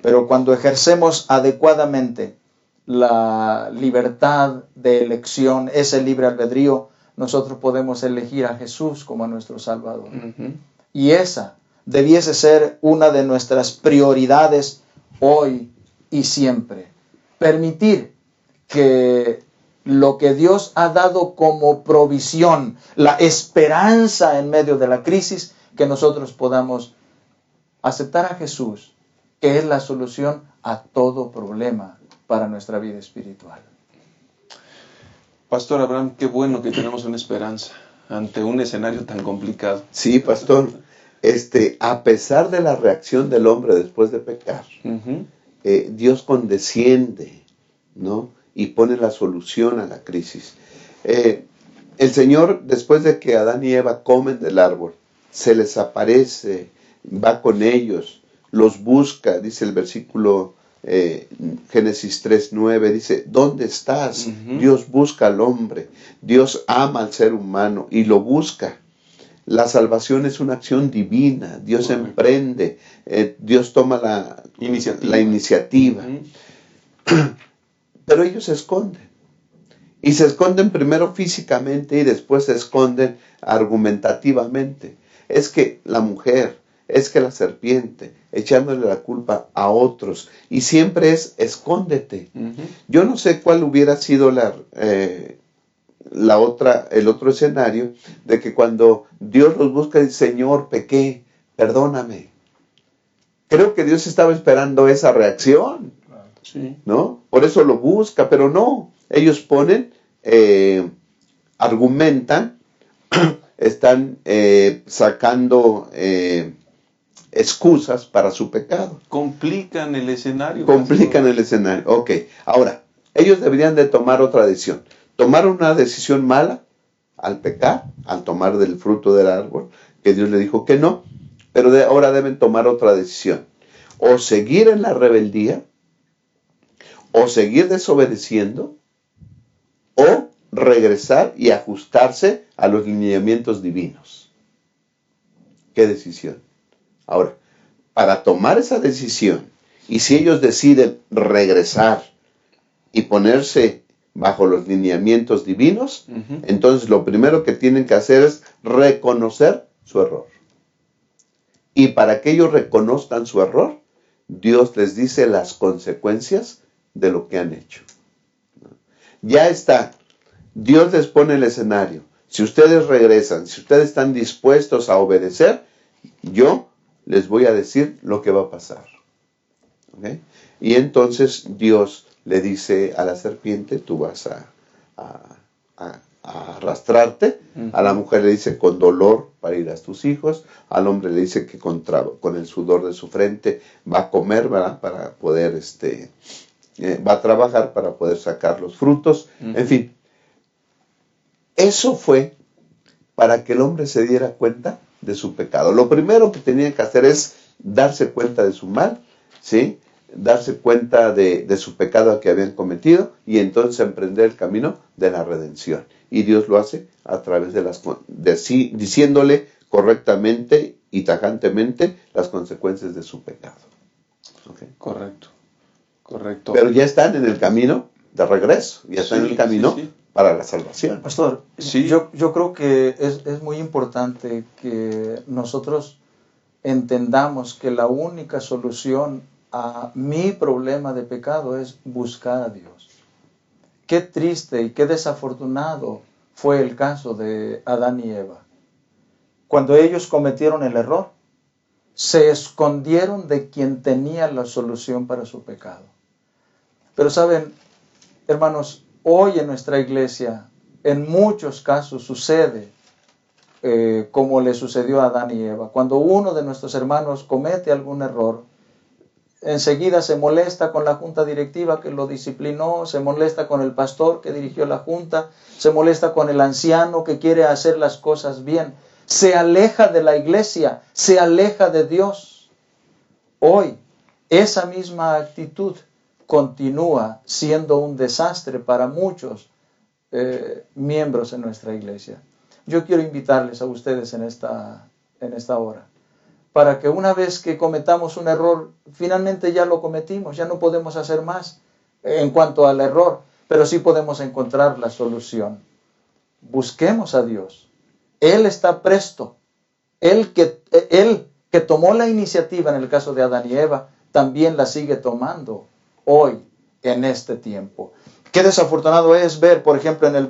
Pero cuando ejercemos adecuadamente la libertad de elección, ese libre albedrío, nosotros podemos elegir a Jesús como nuestro Salvador. Y esa debiese ser una de nuestras prioridades hoy y siempre. Permitir que lo que Dios ha dado como provisión, la esperanza en medio de la crisis, que nosotros podamos aceptar a Jesús, que es la solución a todo problema para nuestra vida espiritual.
Pastor Abraham, qué bueno que tenemos una esperanza ante un escenario tan complicado.
Sí, pastor. A pesar de la reacción del hombre después de pecar, Dios condesciende, ¿no? Y pone la solución a la crisis. El Señor, después de que Adán y Eva comen del árbol, se les aparece, va con ellos, los busca, dice el versículo Génesis 3:9, dice, ¿dónde estás? Dios busca al hombre, Dios ama al ser humano y lo busca. La salvación es una acción divina, Dios emprende, Dios toma la iniciativa. Pero ellos se esconden. Y se esconden primero físicamente y después se esconden argumentativamente. Es que la mujer, es que la serpiente, echándole la culpa a otros. Y siempre es escóndete. Yo no sé cuál hubiera sido el otro escenario de que cuando Dios los busca y dice, Señor, pequé, perdóname. Creo que Dios estaba esperando esa reacción,
Sí.
¿no? Por eso lo busca, pero no. Ellos ponen, argumentan, están sacando excusas para su pecado.
Complican el escenario.
Complican
pastor.
el escenario. Ok, ahora, ellos deberían de tomar otra decisión. Tomaron una decisión mala al pecar, al tomar del fruto del árbol, que Dios le dijo que no, pero ahora deben tomar otra decisión. O seguir en la rebeldía, o seguir desobedeciendo, o regresar y ajustarse a los lineamientos divinos. ¿Qué decisión? Ahora, para tomar esa decisión, y si ellos deciden regresar y ponerse bajo los lineamientos divinos,
Ujú.
entonces lo primero que tienen que hacer es reconocer su error. Y para que ellos reconozcan su error, Dios les dice las consecuencias de lo que han hecho. Ya está. Dios les pone el escenario. Si ustedes regresan, si ustedes están dispuestos a obedecer, yo les voy a decir lo que va a pasar. ¿Ok? Y entonces Dios le dice a la serpiente, tú vas a arrastrarte.
Ujú.
A la mujer le dice con dolor para ir a tus hijos. Al hombre le dice que con el sudor de su frente va a comer, ¿verdad? Para poder, va a trabajar para poder sacar los frutos.
Ujú.
En fin, eso fue para que el hombre se diera cuenta de su pecado. Lo primero que tenía que hacer es darse cuenta de su mal, ¿sí? Darse cuenta de su pecado que habían cometido y entonces emprender el camino de la redención. Y Dios lo hace a través diciéndole correctamente y tajantemente las consecuencias de su pecado. ¿Okay?
Correcto. Correcto.
Pero ya están en el camino de regreso, ya están en el camino
sí.
para la salvación.
Pastor,
Sí.
yo creo que es muy importante que nosotros entendamos que la única solución a mi problema de pecado es buscar a Dios. Qué triste y qué desafortunado fue el caso de Adán y Eva. Cuando ellos cometieron el error, se escondieron de quien tenía la solución para su pecado. Pero saben, hermanos, hoy en nuestra iglesia, en muchos casos sucede como le sucedió a Adán y Eva. Cuando uno de nuestros hermanos comete algún error, enseguida se molesta con la junta directiva que lo disciplinó, se molesta con el pastor que dirigió la junta, se molesta con el anciano que quiere hacer las cosas bien. Se aleja de la iglesia, se aleja de Dios. Hoy, esa misma actitud continúa siendo un desastre para muchos miembros en nuestra iglesia. Yo quiero invitarles a ustedes en esta hora, para que una vez que cometamos un error, finalmente ya lo cometimos, ya no podemos hacer más en cuanto al error, pero sí podemos encontrar la solución. Busquemos a Dios. Él está presto. Él que tomó la iniciativa en el caso de Adán y Eva, también la sigue tomando hoy, en este tiempo. Qué desafortunado es ver, por ejemplo, en el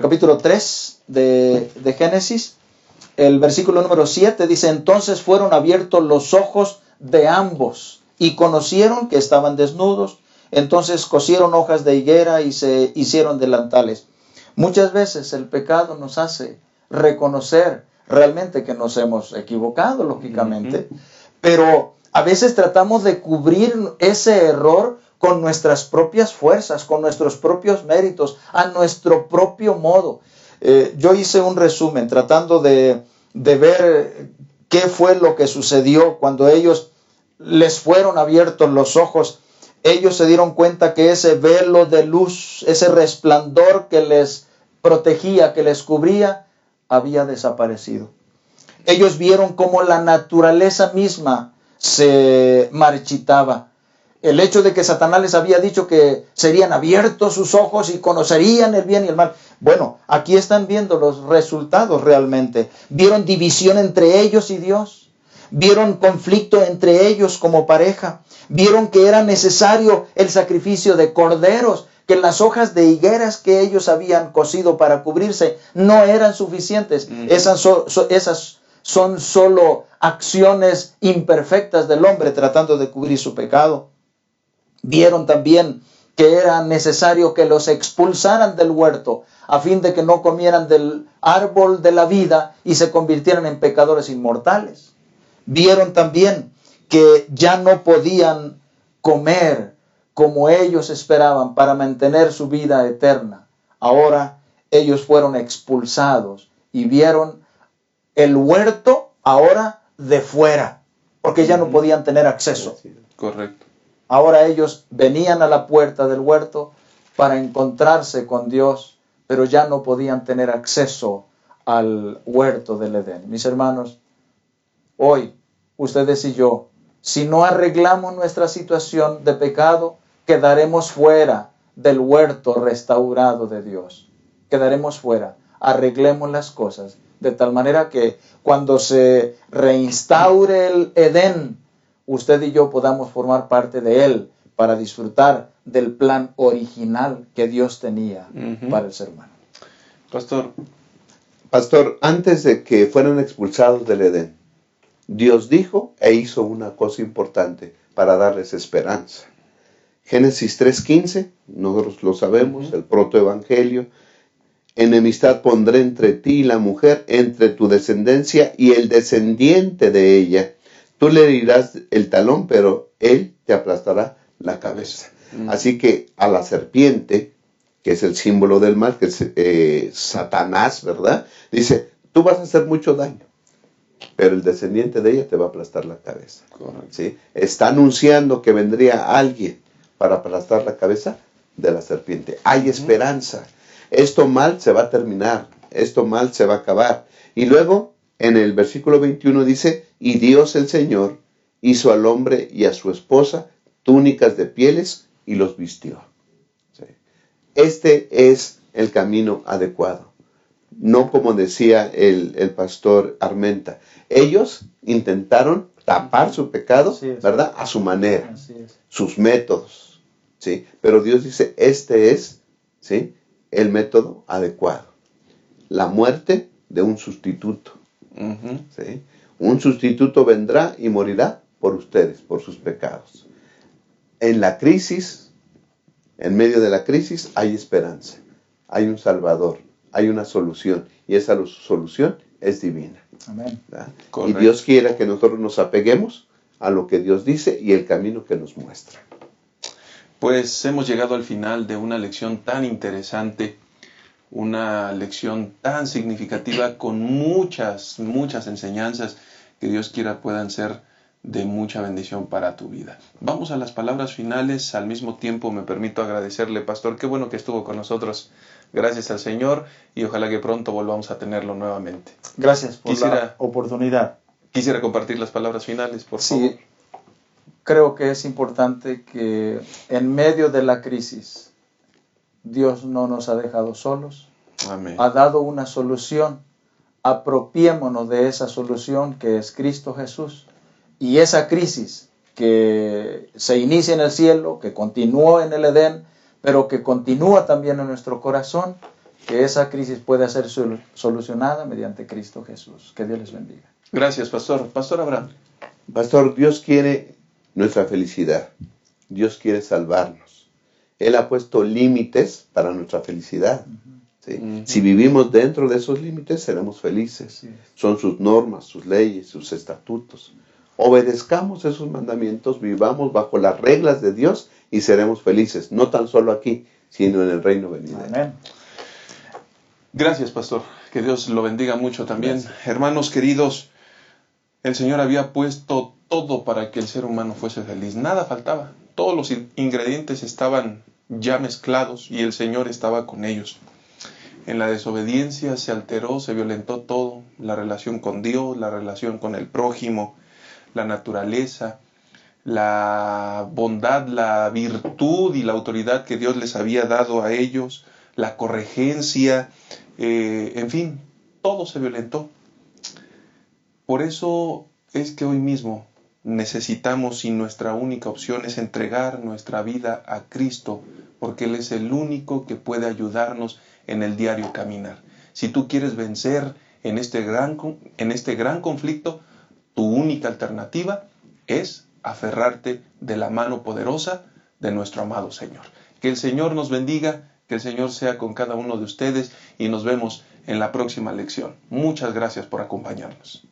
capítulo 3 de Génesis, el versículo número 7 dice, entonces fueron abiertos los ojos de ambos y conocieron que estaban desnudos, entonces cosieron hojas de higuera y se hicieron delantales. Muchas veces el pecado nos hace reconocer realmente que nos hemos equivocado, lógicamente, pero a veces tratamos de cubrir ese error con nuestras propias fuerzas, con nuestros propios méritos, a nuestro propio modo. Yo hice un resumen tratando de ver qué fue lo que sucedió cuando ellos les fueron abiertos los ojos. Ellos se dieron cuenta que ese velo de luz, ese resplandor que les protegía, que les cubría, había desaparecido. Ellos vieron cómo la naturaleza misma se marchitaba. El hecho de que Satanás les había dicho que serían abiertos sus ojos y conocerían el bien y el mal. Bueno, aquí están viendo los resultados realmente. Vieron división entre ellos y Dios. Vieron conflicto entre ellos como pareja. Vieron que era necesario el sacrificio de corderos que las hojas de higueras que ellos habían cosido para cubrirse no eran suficientes. Esas son solo acciones imperfectas del hombre tratando de cubrir su pecado. Vieron también que era necesario que los expulsaran del huerto a fin de que no comieran del árbol de la vida y se convirtieran en pecadores inmortales. Vieron también que ya no podían comer como ellos esperaban para mantener su vida eterna. Ahora ellos fueron expulsados y vieron el huerto ahora de fuera, porque ya no podían tener acceso.
Correcto.
Ahora ellos venían a la puerta del huerto para encontrarse con Dios, pero ya no podían tener acceso al huerto del Edén. Mis hermanos, hoy ustedes y yo, si no arreglamos nuestra situación de pecado, quedaremos fuera del huerto restaurado de Dios. Quedaremos fuera. Arreglemos las cosas de tal manera que cuando se reinstaure el Edén, usted y yo podamos formar parte de él para disfrutar del plan original que Dios tenía para el ser humano.
Pastor, antes de que fueran expulsados del Edén, Dios dijo e hizo una cosa importante para darles esperanza. Génesis 3:15, nosotros lo sabemos, el protoevangelio. Enemistad pondré entre ti y la mujer, entre tu descendencia y el descendiente de ella. Tú le herirás el talón, pero él te aplastará la cabeza. Así que a la serpiente, que es el símbolo del mal, que es Satanás, ¿verdad? Dice, tú vas a hacer mucho daño, pero el descendiente de ella te va a aplastar la cabeza. ¿Sí? Está anunciando que vendría alguien para aplastar la cabeza de la serpiente. Hay esperanza. Esto mal se va a terminar. Esto mal se va a acabar. Y luego, en el versículo 21 dice, y Dios el Señor hizo al hombre y a su esposa túnicas de pieles y los vistió. ¿Sí? Este es el camino adecuado. No como decía el pastor Armenta. Ellos intentaron tapar su pecado, ¿verdad? A su manera, sus métodos. ¿Sí? Pero Dios dice, este es, ¿sí?, el método adecuado. La muerte de un sustituto. ¿Sí? Un sustituto vendrá y morirá por ustedes, por sus pecados. En la crisis, en medio de la crisis, hay esperanza. Hay un Salvador. Hay una solución. Y esa solución es divina.
Amén.
Y Dios quiere que nosotros nos apeguemos a lo que Dios dice y el camino que nos muestra.
Pues hemos llegado al final de una lección tan interesante, una lección tan significativa con muchas enseñanzas que Dios quiera puedan ser de mucha bendición para tu vida. Vamos a las palabras finales. Al mismo tiempo me permito agradecerle, pastor, qué bueno que estuvo con nosotros. Gracias al Señor y ojalá que pronto volvamos a tenerlo nuevamente.
Gracias por la oportunidad.
Quisiera compartir las palabras finales, por favor.
Sí, creo que es importante que en medio de la crisis Dios no nos ha dejado solos.
Amén.
Ha dado una solución. Apropiémonos de esa solución que es Cristo Jesús. Y esa crisis que se inicia en el cielo, que continuó en el Edén, pero que continúa también en nuestro corazón, que esa crisis pueda ser solucionada mediante Cristo Jesús. Que Dios les bendiga.
Gracias, pastor. Pastor Abraham.
Pastor, Dios quiere nuestra felicidad. Dios quiere salvarnos. Él ha puesto límites para nuestra felicidad. ¿Sí? Si vivimos dentro de esos límites, seremos felices. Son sus normas, sus leyes, sus estatutos. Obedezcamos esos mandamientos, vivamos bajo las reglas de Dios y seremos felices, no tan solo aquí, sino en el reino venidero.
Amén.
Gracias, pastor. Que Dios lo bendiga mucho también.
Gracias.
Hermanos queridos, el Señor había puesto todo para que el ser humano fuese feliz. Nada faltaba. Todos los ingredientes estaban ya mezclados y el Señor estaba con ellos. En la desobediencia se alteró, se violentó todo. La relación con Dios, la relación con el prójimo, la naturaleza, la bondad, la virtud y la autoridad que Dios les había dado a ellos, la corregencia, en fin, todo se violentó. Por eso es que hoy mismo necesitamos y nuestra única opción es entregar nuestra vida a Cristo, porque Él es el único que puede ayudarnos en el diario caminar. Si tú quieres vencer en este gran conflicto, tu única alternativa es aferrarte de la mano poderosa de nuestro amado Señor. Que el Señor nos bendiga, que el Señor sea con cada uno de ustedes y nos vemos en la próxima lección. Muchas gracias por acompañarnos.